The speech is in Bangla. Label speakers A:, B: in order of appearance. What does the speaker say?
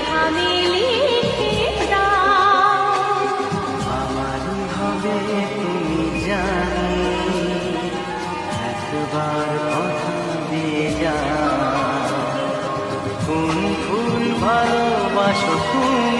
A: খামে লিখে দাও।
B: আমারই হবে তুমি জানি, একবার কথা দিয়ে যাও। কোন ফুল ভালোবাসো তুমি,